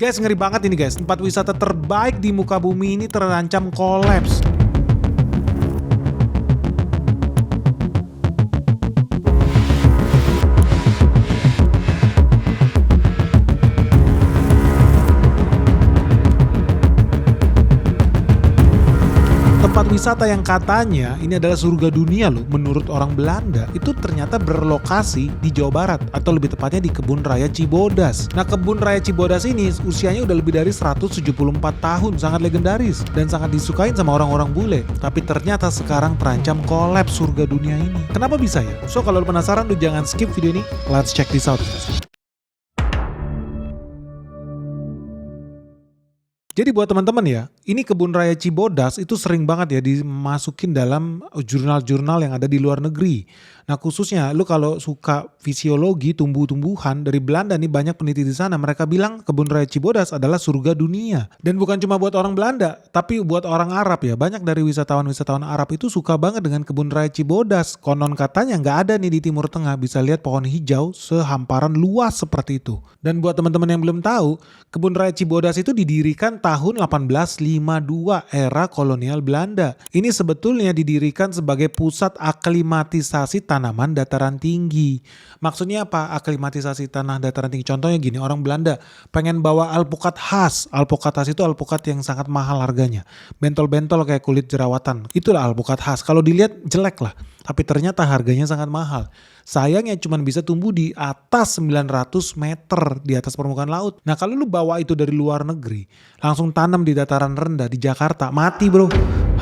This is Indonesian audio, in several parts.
Guys, ngeri banget ini guys. Tempat wisata terbaik di muka bumi ini terancam kolaps. Tempat wisata yang katanya ini adalah surga dunia loh menurut orang Belanda itu ternyata berlokasi di Jawa Barat atau lebih tepatnya di Kebun Raya Cibodas. Nah, Kebun Raya Cibodas ini usianya udah lebih dari 174 tahun, sangat legendaris dan sangat disukain sama orang-orang bule. Tapi ternyata sekarang terancam kolaps surga dunia ini. Kenapa bisa ya? So kalau lu penasaran lu jangan skip video ini. Let's check this out. Jadi buat teman-teman ya, ini Kebun Raya Cibodas itu sering banget ya dimasukin dalam jurnal-jurnal yang ada di luar negeri. Nah khususnya lu kalau suka fisiologi tumbuh-tumbuhan dari Belanda nih banyak peneliti di sana, mereka bilang Kebun Raya Cibodas adalah surga dunia. Dan bukan cuma buat orang Belanda, tapi buat orang Arab ya. Banyak dari wisatawan-wisatawan Arab itu suka banget dengan Kebun Raya Cibodas. Konon katanya nggak ada nih di Timur Tengah, bisa lihat pohon hijau sehamparan luas seperti itu. Dan buat teman-teman yang belum tahu, Kebun Raya Cibodas itu didirikan tahun 1852 era kolonial Belanda. Ini sebetulnya didirikan sebagai pusat aklimatisasi tanaman dataran tinggi. Maksudnya apa? Aklimatisasi tanah dataran tinggi. Contohnya gini, orang Belanda pengen bawa alpukat khas. Alpukat khas itu alpukat yang sangat mahal harganya. Bentol-bentol kayak kulit jerawatan. Itulah alpukat khas. Kalau dilihat jelek lah. Tapi ternyata harganya sangat mahal. Sayangnya cuma bisa tumbuh di atas 900 meter di atas permukaan laut. Nah kalau lu bawa itu dari luar negeri, langsung tanam di dataran rendah di Jakarta, mati bro.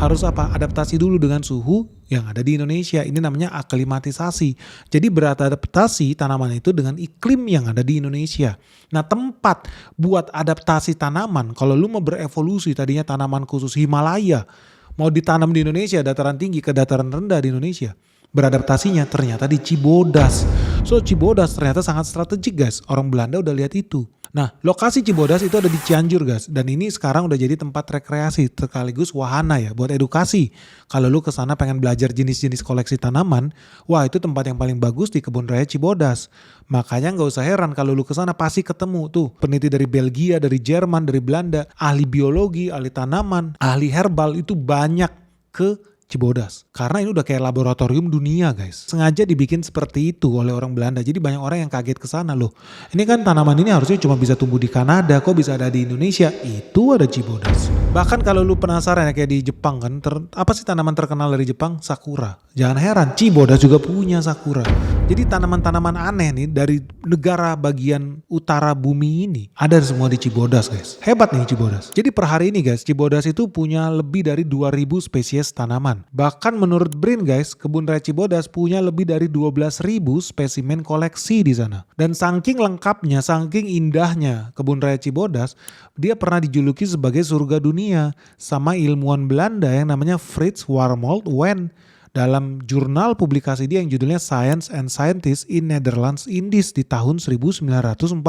Harus apa? Adaptasi dulu dengan suhu yang ada di Indonesia. Ini namanya aklimatisasi. Jadi beradaptasi tanaman itu dengan iklim yang ada di Indonesia. Nah tempat buat adaptasi tanaman, kalau lu mau berevolusi tadinya tanaman khusus Himalaya, mau ditanam di Indonesia, dataran tinggi ke dataran rendah di Indonesia. Beradaptasinya ternyata di Cibodas. So Cibodas ternyata sangat strategik guys. Orang Belanda udah lihat itu. Nah lokasi Cibodas itu ada di Cianjur guys. Dan ini sekarang udah jadi tempat rekreasi sekaligus wahana ya buat edukasi. Kalau lu kesana pengen belajar jenis-jenis koleksi tanaman, wah itu tempat yang paling bagus di Kebun Raya Cibodas. Makanya gak usah heran kalau lu kesana pasti ketemu tuh peneliti dari Belgia, dari Jerman, dari Belanda, ahli biologi, ahli tanaman, ahli herbal itu banyak ke Cibodas. Karena ini udah kayak laboratorium dunia guys. Sengaja dibikin seperti itu oleh orang Belanda. Jadi banyak orang yang kaget ke sana loh. Ini kan tanaman ini harusnya cuma bisa tumbuh di Kanada, kok bisa ada di Indonesia? Itu ada Cibodas. Bahkan kalau lu penasaran ya kayak di Jepang kan, apa sih tanaman terkenal dari Jepang? Sakura. Jangan heran, Cibodas juga punya sakura. Jadi tanaman-tanaman aneh nih dari negara bagian utara bumi ini ada semua di Cibodas guys. Hebat nih Cibodas. Jadi per hari ini guys, Cibodas itu punya lebih dari 2000 spesies tanaman. Bahkan menurut BRIN guys, Kebun Raya Cibodas punya lebih dari 12.000 spesimen koleksi di sana. Dan saking lengkapnya, saking indahnya Kebun Raya Cibodas, dia pernah dijuluki sebagai surga dunia sama ilmuwan Belanda yang namanya Frits Warmolt Went. Dalam jurnal publikasi dia yang judulnya Science and Scientists in Netherlands Indies di tahun 1945.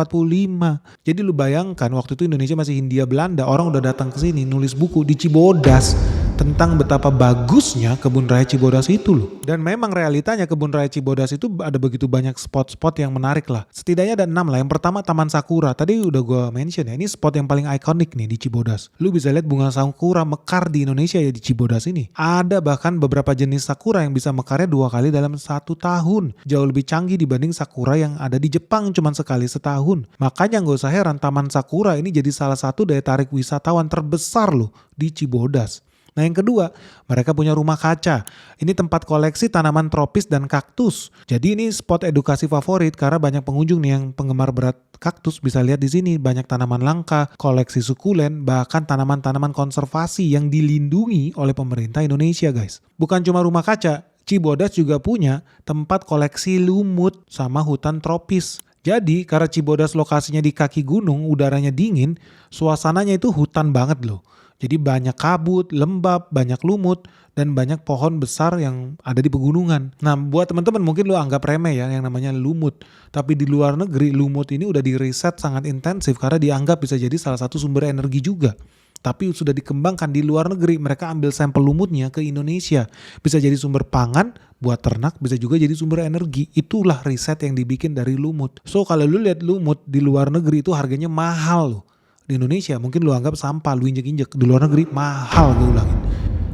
Jadi lu bayangkan waktu itu Indonesia masih Hindia Belanda, orang udah datang ke sini nulis buku di Cibodas tentang betapa bagusnya Kebun Raya Cibodas itu loh. Dan memang realitanya Kebun Raya Cibodas itu ada begitu banyak spot-spot yang menarik lah. Setidaknya ada 6 lah. Yang pertama Taman Sakura. Tadi udah gue mention ya, ini spot yang paling ikonik nih di Cibodas. Lu bisa lihat bunga sakura mekar di Indonesia ya di Cibodas ini. Ada bahkan beberapa jenis sakura yang bisa mekarnya 2 kali dalam 1 tahun. Jauh lebih canggih dibanding sakura yang ada di Jepang cuma sekali setahun. Makanya gak usah heran Taman Sakura ini jadi salah satu daya tarik wisatawan terbesar loh di Cibodas. Nah yang kedua, mereka punya rumah kaca. Ini tempat koleksi tanaman tropis dan kaktus. Jadi ini spot edukasi favorit karena banyak pengunjung nih yang penggemar berat kaktus bisa lihat di sini banyak tanaman langka, koleksi sukulen, bahkan tanaman-tanaman konservasi yang dilindungi oleh pemerintah Indonesia guys. Bukan cuma rumah kaca, Cibodas juga punya tempat koleksi lumut sama hutan tropis. Jadi karena Cibodas lokasinya di kaki gunung, udaranya dingin, suasananya itu hutan banget loh. Jadi banyak kabut, lembab, banyak lumut, dan banyak pohon besar yang ada di pegunungan. Nah buat teman-teman mungkin lo anggap remeh ya yang namanya lumut. Tapi di luar negeri lumut ini udah diriset sangat intensif karena dianggap bisa jadi salah satu sumber energi juga. Tapi sudah dikembangkan di luar negeri, mereka ambil sampel lumutnya ke Indonesia. Bisa jadi sumber pangan buat ternak, bisa juga jadi sumber energi. Itulah riset yang dibikin dari lumut. So kalau lu lihat lumut di luar negeri itu harganya mahal loh. Di Indonesia mungkin lu anggap sampah, lu injek-injek. Di luar negeri mahal, gue ulangin.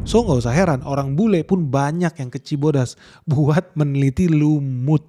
So gak usah heran, orang bule pun banyak yang ke Cibodas buat meneliti lumut.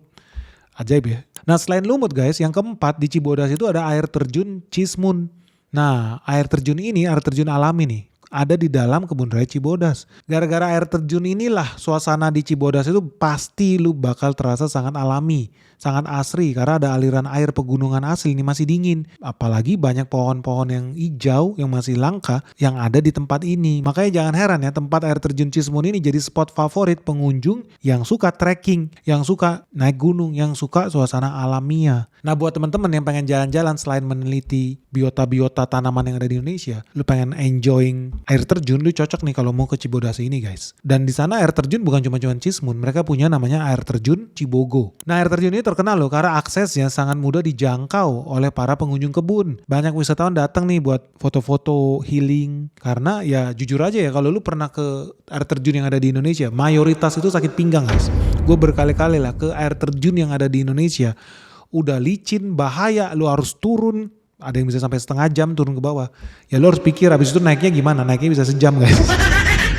Ajaib ya. Nah selain lumut guys, yang keempat di Cibodas itu ada air terjun Cismun. Nah air terjun ini, air terjun alami nih, ada di dalam kebun raya Cibodas. Gara-gara air terjun inilah suasana di Cibodas itu pasti lu bakal terasa sangat alami, sangat asri karena ada aliran air pegunungan asli ini masih dingin. Apalagi banyak pohon-pohon yang hijau yang masih langka yang ada di tempat ini. Makanya jangan heran ya tempat air terjun Cismun ini jadi spot favorit pengunjung yang suka trekking, yang suka naik gunung, yang suka suasana alamiah. Nah buat teman-teman yang pengen jalan-jalan selain meneliti biota-biota tanaman yang ada di Indonesia, lu pengen enjoying air terjun, lu cocok nih kalau mau ke Cibodas ini guys. Dan di sana air terjun bukan cuma Cismun, mereka punya namanya air terjun Cibogo. Nah air terjun ini terkenal loh karena aksesnya sangat mudah dijangkau oleh para pengunjung kebun. Banyak wisatawan datang nih buat foto-foto healing. Karena ya jujur aja ya kalau lu pernah ke air terjun yang ada di Indonesia, mayoritas itu sakit pinggang guys. Gue berkali-kali lah ke air terjun yang ada di Indonesia. Udah licin, bahaya, lu harus turun. Ada yang bisa sampai setengah jam turun ke bawah. Ya lu harus pikir habis itu naiknya gimana. Naiknya bisa sejam guys.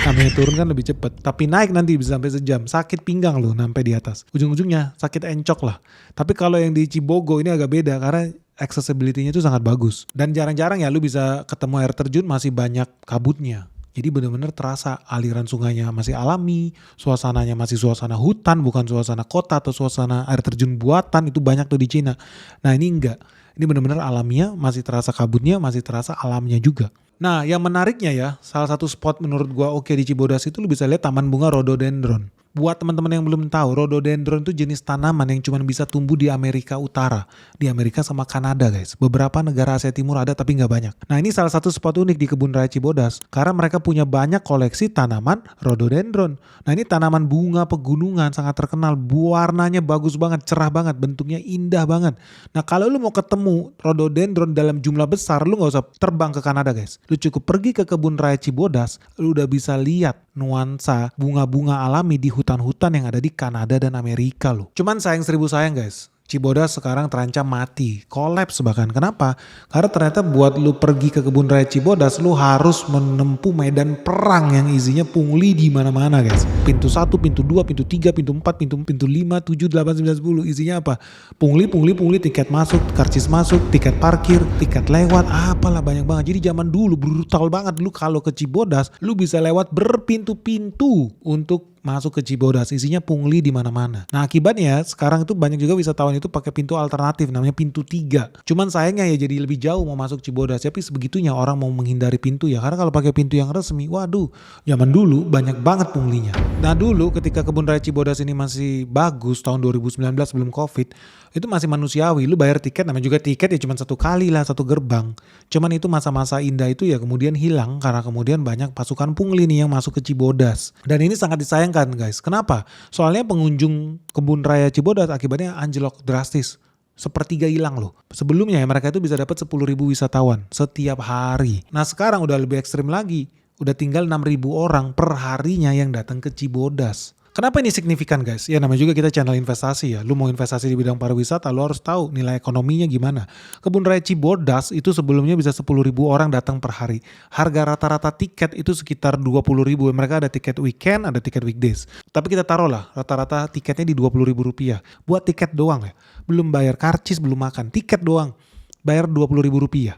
Namanya turun kan lebih cepet. Tapi naik nanti bisa sampai sejam. Sakit pinggang lu sampai di atas. Ujung-ujungnya sakit encok lah. Tapi kalau yang di Cibogo ini agak beda. Karena accessibility-nya itu sangat bagus. Dan jarang-jarang ya lu bisa ketemu air terjun masih banyak kabutnya. Jadi benar-benar terasa aliran sungainya masih alami, suasananya masih suasana hutan, bukan suasana kota atau suasana air terjun buatan, itu banyak tuh di Cina. Nah ini enggak, ini benar-benar alamiah, masih terasa kabutnya, masih terasa alamnya juga. Nah yang menariknya ya, salah satu spot menurut gua oke di Cibodas itu lu bisa lihat taman bunga rhododendron. Buat teman-teman yang belum tahu, rhododendron itu jenis tanaman yang cuma bisa tumbuh di Amerika Utara. Di Amerika sama Kanada guys. Beberapa negara Asia Timur ada tapi nggak banyak. Nah ini salah satu spot unik di kebun raya Cibodas. Karena mereka punya banyak koleksi tanaman rhododendron. Nah ini tanaman bunga pegunungan sangat terkenal. Warnanya bagus banget, cerah banget, bentuknya indah banget. Nah kalau lu mau ketemu rhododendron dalam jumlah besar, lu nggak usah terbang ke Kanada guys. Lu cukup pergi ke kebun raya Cibodas, lu udah bisa lihat nuansa bunga-bunga alami di hutan-hutan yang ada di Kanada dan Amerika loh. Cuman sayang seribu sayang guys, Cibodas sekarang terancam mati, kolaps bahkan. Kenapa? Karena ternyata buat lu pergi ke kebun raya Cibodas, lu harus menempuh medan perang yang isinya pungli di mana-mana guys. Pintu 1, pintu 2, pintu 3, pintu 4, pintu 5, 7, 8, 9, 10. Isinya apa? Pungli, tiket masuk, karcis masuk, tiket parkir, tiket lewat, apalah banyak banget. Jadi zaman dulu brutal banget. Lu kalau ke Cibodas, lu bisa lewat berpintu-pintu untuk masuk ke Cibodas, isinya pungli di mana-mana. Nah akibatnya sekarang itu banyak juga wisatawan itu pakai pintu alternatif namanya pintu 3. Cuman sayangnya ya jadi lebih jauh mau masuk Cibodas, tapi sebegitunya orang mau menghindari pintu ya, karena kalau pakai pintu yang resmi, waduh, zaman dulu banyak banget punglinya. Nah dulu ketika kebun raya Cibodas ini masih bagus tahun 2019 sebelum Covid, itu masih manusiawi. Lu bayar tiket, namanya juga tiket ya cuma satu kali lah, satu gerbang. Cuman itu masa-masa indah itu ya kemudian hilang karena kemudian banyak pasukan pungli nih yang masuk ke Cibodas. Dan ini sangat disayangkan guys. Kenapa? Soalnya pengunjung kebun raya Cibodas akibatnya anjlok drastis. Sepertiga hilang loh. Sebelumnya ya mereka itu bisa dapat 10.000 wisatawan setiap hari. Nah sekarang udah lebih ekstrim lagi. Udah tinggal 6.000 orang per harinya yang datang ke Cibodas. Kenapa ini signifikan guys? Ya namanya juga kita channel investasi ya. Lu mau investasi di bidang pariwisata, lu harus tahu nilai ekonominya gimana. Kebun raya Cibodas itu sebelumnya bisa 10.000 orang datang per hari. Harga rata-rata tiket itu sekitar 20.000. Mereka ada tiket weekend, ada tiket weekdays. Tapi kita taruh lah rata-rata tiketnya di 20.000 rupiah. Buat tiket doang ya. Belum bayar karcis, belum makan. Tiket doang. Bayar 20.000 rupiah.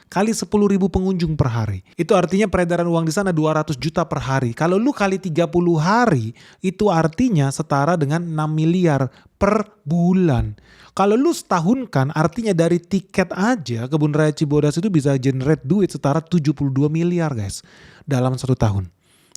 Kali 10.000 pengunjung per hari. Itu artinya peredaran uang di sana 200 juta per hari. Kalau lu kali 30 hari, itu artinya setara dengan 6 miliar per bulan. Kalau lu setahunkan, artinya dari tiket aja kebun raya Cibodas itu bisa generate duit setara 72 miliar guys. Dalam 1 tahun.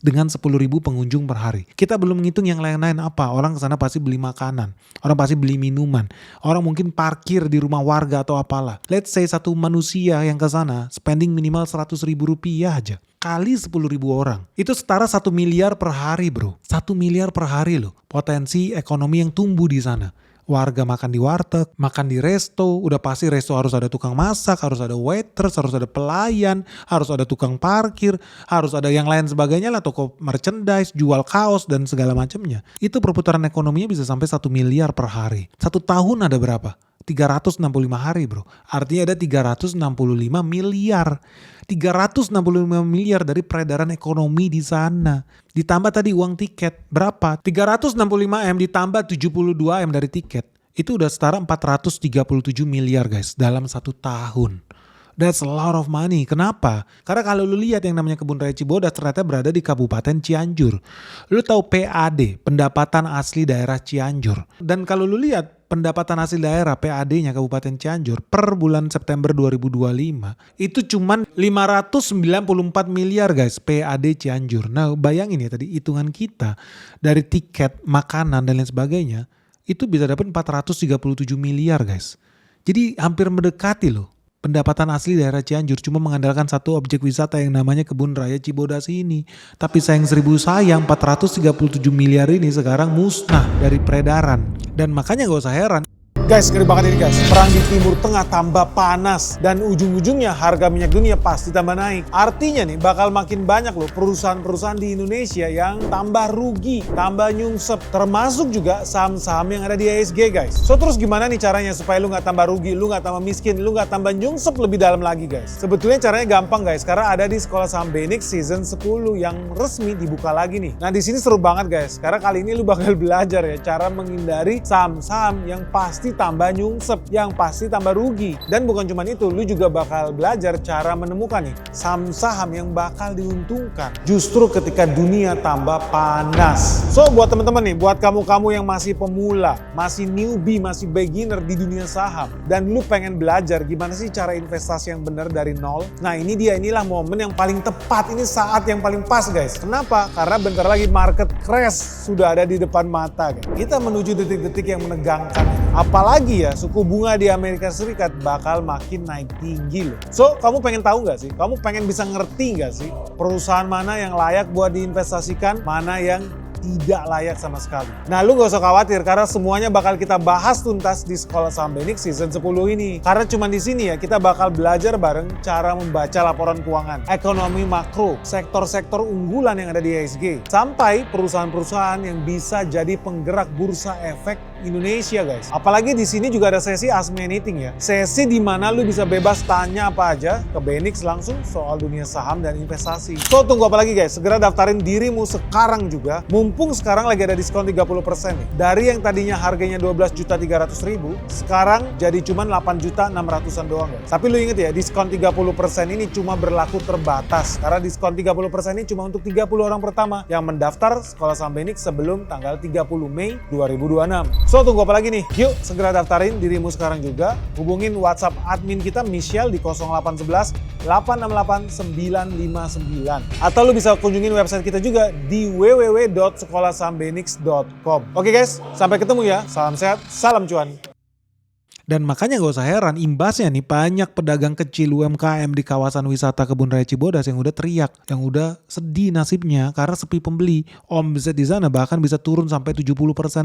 Dengan 10.000 pengunjung per hari. Kita belum menghitung yang lain-lain apa. Orang kesana pasti beli makanan. Orang pasti beli minuman. Orang mungkin parkir di rumah warga atau apalah. Let's say satu manusia yang kesana spending minimal 100.000 rupiah aja. Kali 10.000 orang. Itu setara 1 miliar per hari bro. 1 miliar per hari loh. Potensi ekonomi yang tumbuh di sana. Warga makan di warteg, makan di resto, udah pasti resto harus ada tukang masak, harus ada waitress, harus ada pelayan, harus ada tukang parkir, harus ada yang lain sebagainya lah, toko merchandise, jual kaos dan segala macamnya. Itu perputaran ekonominya bisa sampai 1 miliar per hari. 1 tahun ada berapa? 365 hari bro. Artinya ada 365 miliar. 365 miliar dari peredaran ekonomi di sana. Ditambah tadi uang tiket. Berapa? 365M ditambah 72M dari tiket. Itu udah setara 437 miliar guys dalam 1 tahun. That's a lot of money. Kenapa? Karena kalau lu lihat yang namanya Kebun Raya Cibodas ternyata berada di Kabupaten Cianjur. Lu tahu PAD, pendapatan asli daerah Cianjur. Dan kalau lu lihat pendapatan asli daerah PAD-nya Kabupaten Cianjur per bulan September 2025 itu cuman 594 miliar guys PAD Cianjur. Nah bayangin ya tadi hitungan kita dari tiket, makanan dan lain sebagainya itu bisa dapat 437 miliar guys. Jadi hampir mendekati loh pendapatan asli daerah Cianjur cuma mengandalkan satu objek wisata yang namanya Kebun Raya Cibodas ini. Tapi sayang 437 miliar ini sekarang musnah dari peredaran. Dan makanya gak usah heran. Guys, ngeri banget ini guys. Perang di Timur Tengah tambah panas dan ujung-ujungnya harga minyak dunia pasti tambah naik. Artinya nih bakal makin banyak loh perusahaan-perusahaan di Indonesia yang tambah rugi, tambah nyungsep. Termasuk juga saham-saham yang ada di IHSG guys. So terus gimana nih caranya supaya lu gak tambah rugi, lu gak tambah miskin, lu gak tambah nyungsep lebih dalam lagi guys? Sebetulnya caranya gampang guys, karena ada di Sekolah Saham Benix season 10 yang resmi dibuka lagi nih. Nah di sini seru banget guys, karena kali ini lu bakal belajar ya cara menghindari saham-saham yang pasti tambah nyungsep, yang pasti tambah rugi. Dan bukan cuma itu, lu juga bakal belajar cara menemukan nih saham-saham yang bakal diuntungkan justru ketika dunia tambah panas. So buat teman-teman nih, buat kamu-kamu yang masih pemula, masih newbie, masih beginner di dunia saham dan lu pengen belajar gimana sih cara investasi yang benar dari nol. Nah inilah momen yang paling tepat, ini saat yang paling pas guys. Kenapa? Karena bentar lagi market crash sudah ada di depan mata guys. Kita menuju detik-detik yang menegangkan. Apalagi ya suku bunga di Amerika Serikat bakal makin naik tinggi loh. So kamu pengen tahu nggak sih? Kamu pengen bisa ngerti nggak sih perusahaan mana yang layak buat diinvestasikan, mana yang tidak layak sama sekali. Nah lu gak usah khawatir karena semuanya bakal kita bahas tuntas di Sekolah Saham Benix season 10 ini. Karena cuma di sini ya kita bakal belajar bareng cara membaca laporan keuangan, ekonomi makro, sektor-sektor unggulan yang ada di IHSG, sampai perusahaan-perusahaan yang bisa jadi penggerak bursa efek Indonesia guys. Apalagi di sini juga ada sesi Ask Me Anything ya. Sesi di mana lu bisa bebas tanya apa aja ke Benix langsung soal dunia saham dan investasi. So tunggu apa lagi guys? Segera daftarin dirimu sekarang juga. Mumpung sekarang lagi ada diskon 30% nih. Dari yang tadinya harganya 12.300.000, sekarang jadi cuma 8.600.000-an doang guys. Tapi lu inget ya, diskon 30% ini cuma berlaku terbatas. Karena diskon 30% ini cuma untuk 30 orang pertama yang mendaftar Sekolah Saham Benix sebelum tanggal 30 Mei 2026. So tunggu apa lagi nih? Yuk segera daftarin dirimu sekarang juga. Hubungin WhatsApp admin kita Michelle di 0811 868 959. Atau lu bisa kunjungin website kita juga di www.sekolahsahambenix.com. Oke guys, sampai ketemu ya. Salam sehat, salam cuan. Dan makanya gak usah heran imbasnya nih banyak pedagang kecil UMKM di kawasan wisata Kebun Raya Cibodas yang udah teriak, yang udah sedih nasibnya karena sepi pembeli. Omset di sana bahkan bisa turun sampai 70%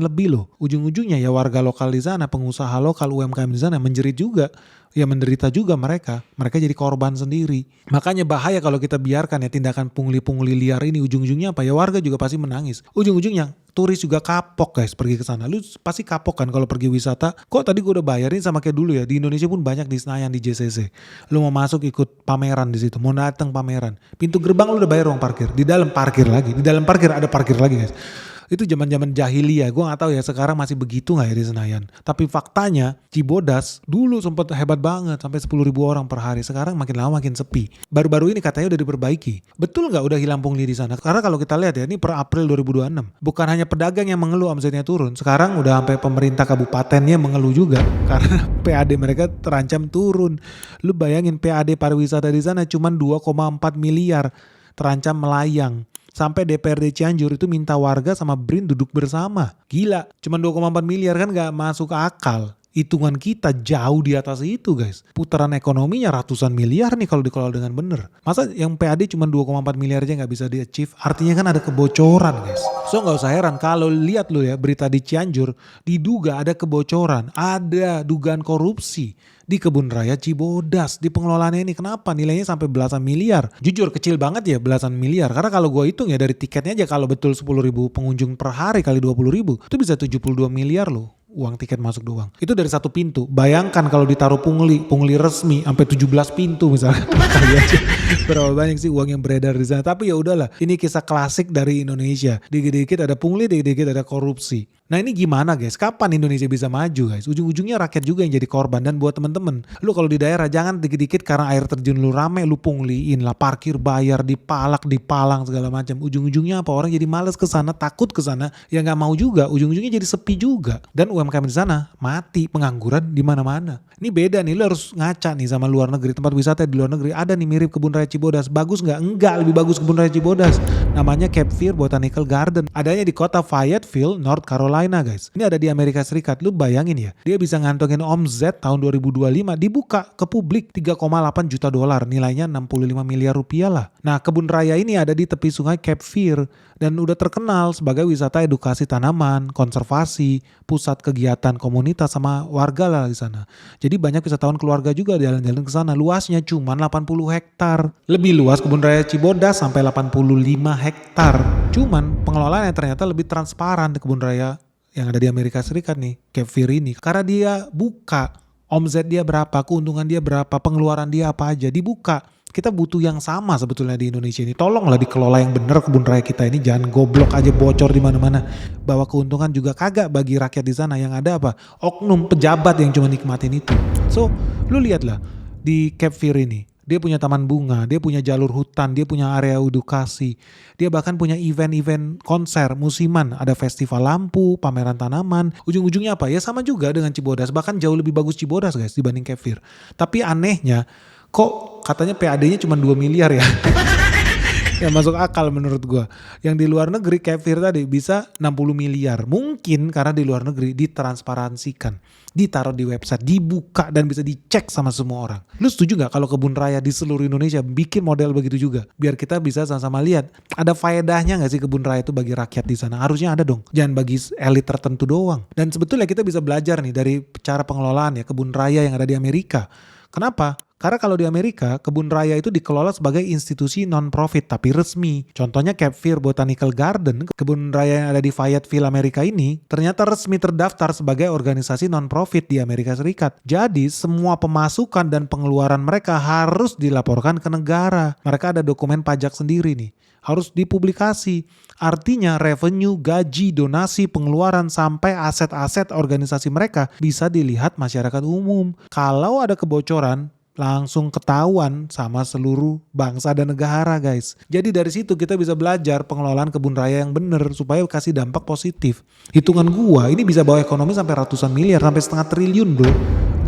lebih loh. Ujung-ujungnya ya warga lokal di sana, pengusaha lokal UMKM di sana menjerit juga. Ya menderita juga mereka jadi korban sendiri. Makanya bahaya kalau kita biarkan ya tindakan pungli-pungli liar ini, ujung-ujungnya apa ya, warga juga pasti menangis. Ujung-ujungnya turis juga kapok guys pergi ke sana. Lu pasti kapok kan kalau pergi wisata. Kok tadi gue udah bayarin sama kayak dulu ya. Di Indonesia pun banyak di Senayan, di JCC. Lu mau masuk ikut pameran di situ, mau datang pameran. Pintu gerbang lu udah bayar uang parkir. Di dalam parkir lagi. Di dalam parkir ada parkir lagi guys. Itu zaman-zaman jahiliyah, gue gak tahu ya sekarang masih begitu gak ya di Senayan. Tapi faktanya Cibodas dulu sempat hebat banget sampai 10.000 orang per hari. Sekarang makin lama makin sepi. Baru-baru ini katanya udah diperbaiki. Betul gak udah hilang pungli di sana? Karena kalau kita lihat ya ini per April 2026. Bukan hanya pedagang yang mengeluh omsetnya turun. Sekarang udah sampai pemerintah kabupatennya mengeluh juga. Karena PAD mereka terancam turun. Lu bayangin PAD pariwisata di sana cuma 2,4 miliar. Terancam melayang. Sampai DPRD Cianjur itu minta warga sama BRIN duduk bersama. Gila, cuma 2,4 miliar kan gak masuk akal. Hitungan kita jauh di atas itu guys. Putaran ekonominya ratusan miliar nih kalau dikelola dengan bener. Masa yang PAD cuma 2,4 miliar aja gak bisa di-achieve? Artinya kan ada kebocoran guys. So gak usah heran kalau lihat lu ya berita di Cianjur. Diduga ada kebocoran, ada dugaan korupsi di Kebun Raya Cibodas, di pengelolaannya ini. Kenapa nilainya sampai belasan miliar? Jujur kecil banget ya belasan miliar. Karena kalau gue hitung ya dari tiketnya aja kalau betul 10.000 pengunjung per hari kali 20.000 itu bisa 72 miliar loh. uang tiket masuk doang. Itu dari satu pintu. Bayangkan kalau ditaruh pungli resmi sampai 17 pintu misalnya. Kali aja berapa banyak sih uang yang beredar di sana. Tapi ya udahlah, ini kisah klasik dari Indonesia. Dikit-dikit ada pungli, dikit-dikit ada korupsi. Nah ini gimana guys? Kapan Indonesia bisa maju guys? Ujung-ujungnya rakyat juga yang jadi korban. Dan buat temen-temen, lu kalau di daerah jangan dikit-dikit karena air terjun lu rame, lu pungliin lah, parkir bayar, dipalang segala macam. Ujung-ujungnya apa? Orang jadi males ke sana, takut ke sana, ya nggak mau juga. Ujung-ujungnya jadi sepi juga. Dan UMKM di sana mati, pengangguran di mana-mana. Ini beda nih, lu harus ngaca nih sama luar negeri. Tempat wisata di luar negeri ada nih mirip Kebun Raya Cibodas. Bagus nggak? Enggak, lebih bagus Kebun Raya Cibodas. Namanya Cape Fear Botanical Garden. Adanya di kota Fayetteville, North Carolina guys. Ini ada di Amerika Serikat. Lu bayangin ya, dia bisa ngantongin omzet tahun 2025 dibuka ke publik 3,8 juta dolar. Nilainya 65 miliar rupiah lah. Nah kebun raya ini ada di tepi sungai Cape Fear dan udah terkenal sebagai wisata edukasi tanaman, konservasi, pusat kegiatan komunitas sama warga lah di sana. Jadi banyak wisatawan keluarga juga jalan-jalan ke sana. Luasnya cuma 80 hektar. Lebih luas Kebun Raya Cibodas sampai 85 hektar. Cuman pengelolaannya ternyata lebih transparan di kebun raya yang ada di Amerika Serikat nih, Cape Fear ini. Karena dia buka, omzet dia berapa, keuntungan dia berapa, pengeluaran dia apa aja, dibuka. Kita butuh yang sama sebetulnya di Indonesia ini. Tolonglah dikelola yang benar kebun raya kita ini, jangan goblok aja bocor di mana-mana. Bawa keuntungan juga kagak bagi rakyat di sana. Yang ada apa? Oknum pejabat yang cuma nikmatin itu. So, lu lihatlah di Cape Fear ini. Dia punya taman bunga, dia punya jalur hutan, dia punya area edukasi. Dia bahkan punya event-event konser musiman, ada festival lampu, pameran tanaman. Ujung-ujungnya apa? Ya sama juga dengan Cibodas, bahkan jauh lebih bagus Cibodas guys dibanding Cape Fear. Tapi anehnya, kok katanya PAD-nya cuma 2 miliar ya? Yang masuk akal menurut gua. Yang di luar negeri Cape Fear tadi bisa 60 miliar. Mungkin karena di luar negeri ditransparansikan, ditaruh di website, dibuka dan bisa dicek sama semua orang. Lu setuju gak kalau kebun raya di seluruh Indonesia bikin model begitu juga? Biar kita bisa sama-sama lihat ada faedahnya gak sih kebun raya itu bagi rakyat di sana? Harusnya ada dong. Jangan bagi elit tertentu doang. Dan sebetulnya kita bisa belajar nih dari cara pengelolaan ya kebun raya yang ada di Amerika. Kenapa? Karena kalau di Amerika, kebun raya itu dikelola sebagai institusi non-profit tapi resmi. Contohnya Cape Fear Botanical Garden, kebun raya yang ada di Fayetteville, Amerika ini, ternyata resmi terdaftar sebagai organisasi non-profit di Amerika Serikat. Jadi, semua pemasukan dan pengeluaran mereka harus dilaporkan ke negara. Mereka ada dokumen pajak sendiri nih. Harus dipublikasi. Artinya revenue, gaji, donasi, pengeluaran sampai aset-aset organisasi mereka bisa dilihat masyarakat umum. Kalau ada kebocoran, langsung ketahuan sama seluruh bangsa dan negara guys. Jadi dari situ kita bisa belajar pengelolaan kebun raya yang benar supaya kasih dampak positif. Hitungan gua ini bisa bawa ekonomi sampai ratusan miliar, sampai setengah triliun bro.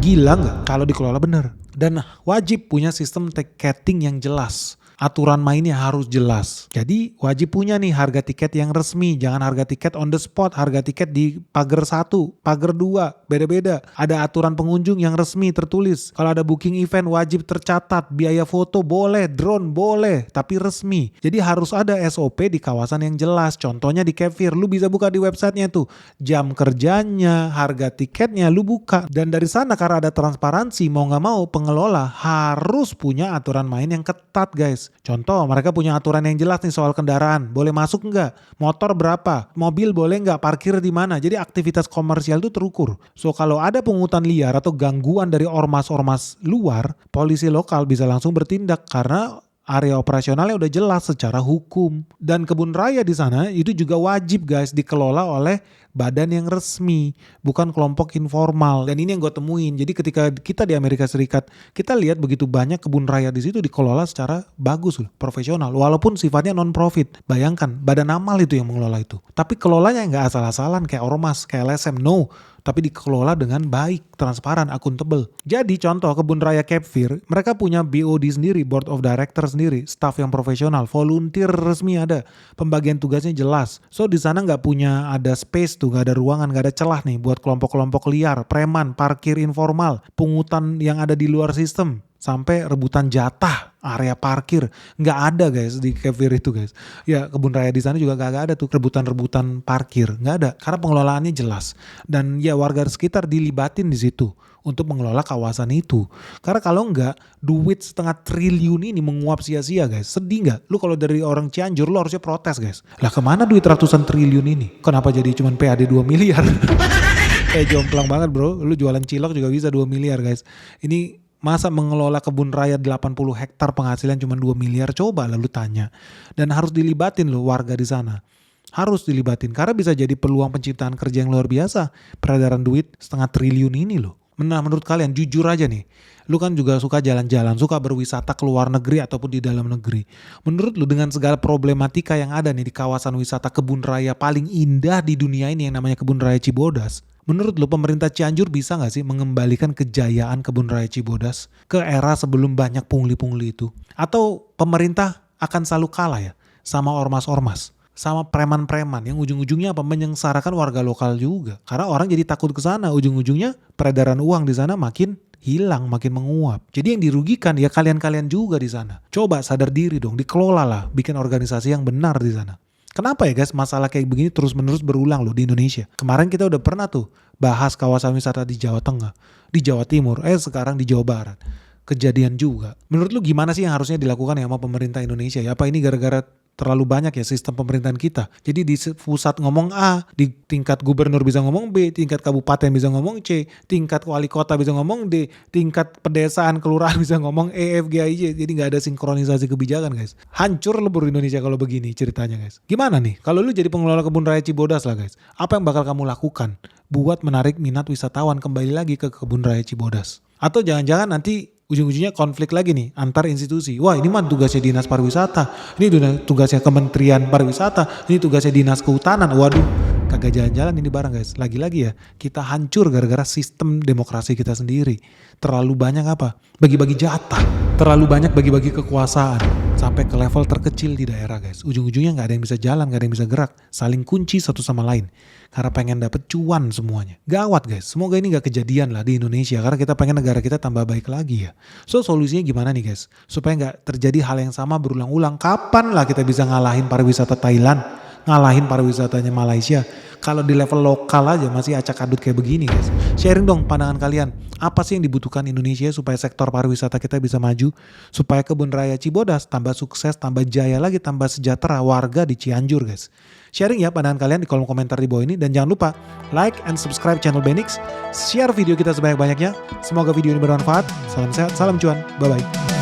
Gila nggak kalau dikelola benar? Dan wajib punya sistem tiketing yang jelas. Aturan mainnya harus jelas. Jadi wajib punya nih harga tiket yang resmi. Jangan harga tiket on the spot. Harga tiket di pagar 1, pagar 2. Beda-beda. Ada aturan pengunjung yang resmi tertulis. Kalau ada booking event wajib tercatat. Biaya foto boleh, drone boleh. Tapi resmi. Jadi harus ada SOP di kawasan yang jelas. Contohnya di Cape Fear. Lu bisa buka di websitenya tuh. Jam kerjanya, harga tiketnya lu buka. Dan dari sana karena ada transparansi mau gak mau pengelola harus punya aturan main yang ketat guys. Contoh mereka punya aturan yang jelas nih soal kendaraan. Boleh masuk nggak? Motor berapa? Mobil boleh nggak? Parkir di mana? Jadi aktivitas komersial itu terukur. So kalau ada pungutan liar atau gangguan dari ormas-ormas luar, polisi lokal bisa langsung bertindak karena area operasionalnya udah jelas secara hukum. Dan kebun raya di sana itu juga wajib guys dikelola oleh badan yang resmi, bukan kelompok informal. Dan ini yang gue temuin. Jadi ketika kita di Amerika Serikat, kita lihat begitu banyak kebun raya di situ dikelola secara bagus loh, profesional. Walaupun sifatnya non-profit. Bayangkan, badan amal itu yang mengelola itu. Tapi kelolanya nggak asal-asalan kayak ormas, kayak LSM, no. Tapi dikelola dengan baik, transparan, akuntabel. Jadi contoh kebun raya Cape Fear, mereka punya BOD sendiri, Board of Directors sendiri, staff yang profesional, volunteer resmi ada, pembagian tugasnya jelas. So di sana nggak punya ada space tuh, nggak ada ruangan, nggak ada celah nih buat kelompok-kelompok liar, preman, parkir informal, pungutan yang ada di luar sistem. Sampai rebutan jatah area parkir nggak ada guys di Cape Fear itu guys. Ya kebun raya di sana juga nggak ada tuh rebutan parkir, nggak ada karena pengelolaannya jelas. Dan ya warga sekitar dilibatin di situ untuk mengelola kawasan itu. Karena kalau nggak duit setengah triliun ini menguap sia-sia guys. Sedih nggak? Lu kalau dari orang Cianjur lu harusnya protes guys. Lah kemana duit ratusan triliun ini? Kenapa jadi cuman PAD 2 miliar? Kayak jomplang banget bro, lu jualan cilok juga bisa 2 miliar guys. Ini masa mengelola kebun raya 80 hektar penghasilan cuma 2 miliar, coba lalu tanya. Dan harus dilibatin loh warga di sana. Harus dilibatin karena bisa jadi peluang penciptaan kerja yang luar biasa. Peredaran duit 1/2 triliun ini loh. Nah menurut kalian jujur aja nih, lu kan juga suka jalan-jalan, suka berwisata ke luar negeri ataupun di dalam negeri. Menurut lu dengan segala problematika yang ada nih di kawasan wisata kebun raya paling indah di dunia ini yang namanya Kebun Raya Cibodas, menurut lu pemerintah Cianjur bisa gak sih mengembalikan kejayaan Kebun Raya Cibodas ke era sebelum banyak pungli-pungli itu? Atau pemerintah akan selalu kalah ya sama ormas-ormas? Sama preman-preman yang ujung-ujungnya apa menyengsarakan warga lokal juga. Karena orang jadi takut ke sana, ujung-ujungnya peredaran uang di sana makin hilang, makin menguap. Jadi yang dirugikan ya kalian-kalian juga di sana. Coba sadar diri dong, dikelola lah, bikin organisasi yang benar di sana. Kenapa ya guys masalah kayak begini terus-menerus berulang loh di Indonesia? Kemarin kita udah pernah tuh bahas kawasan wisata di Jawa Tengah, di Jawa Timur, sekarang di Jawa Barat. Kejadian juga. Menurut lu gimana sih yang harusnya dilakukan ya sama pemerintah Indonesia? Ya apa ini gara-gara terlalu banyak ya sistem pemerintahan kita. Jadi di pusat ngomong A, di tingkat gubernur bisa ngomong B, tingkat kabupaten bisa ngomong C, tingkat wali kota bisa ngomong D, tingkat pedesaan kelurahan bisa ngomong E, F, G, I, J. Jadi gak ada sinkronisasi kebijakan guys. Hancur lebur Indonesia kalau begini ceritanya guys. Gimana nih kalau lu jadi pengelola Kebun Raya Cibodas lah guys. Apa yang bakal kamu lakukan buat menarik minat wisatawan kembali lagi ke Kebun Raya Cibodas? Atau jangan-jangan nanti ujung-ujungnya konflik lagi nih antar institusi. Wah ini mah tugasnya dinas pariwisata, ini tugasnya kementerian pariwisata, ini tugasnya dinas kehutanan. Waduh kagak jalan-jalan ini bareng guys. Lagi-lagi ya kita hancur gara-gara sistem demokrasi kita sendiri. Terlalu banyak apa? Bagi-bagi jatah. Terlalu banyak bagi-bagi kekuasaan. Sampai ke level terkecil di daerah guys. Ujung-ujungnya gak ada yang bisa jalan, gak ada yang bisa gerak. Saling kunci satu sama lain. Karena pengen dapet cuan semuanya. Gawat guys, semoga ini gak kejadian lah di Indonesia. Karena kita pengen negara kita tambah baik lagi ya. So solusinya gimana nih guys? Supaya gak terjadi hal yang sama berulang-ulang. Kapan lah kita bisa ngalahin pariwisata Thailand? Ngalahin pariwisatanya Malaysia? Kalau di level lokal aja masih acak adut kayak begini guys. Sharing dong pandangan kalian. Apa sih yang dibutuhkan Indonesia supaya sektor pariwisata kita bisa maju? Supaya Kebun Raya Cibodas tambah sukses, tambah jaya lagi, tambah sejahtera warga di Cianjur guys. Sharing ya pandangan kalian di kolom komentar di bawah ini. Dan jangan lupa like and subscribe channel Benix. Share video kita sebanyak-banyaknya. Semoga video ini bermanfaat. Salam sehat, salam cuan. Bye-bye.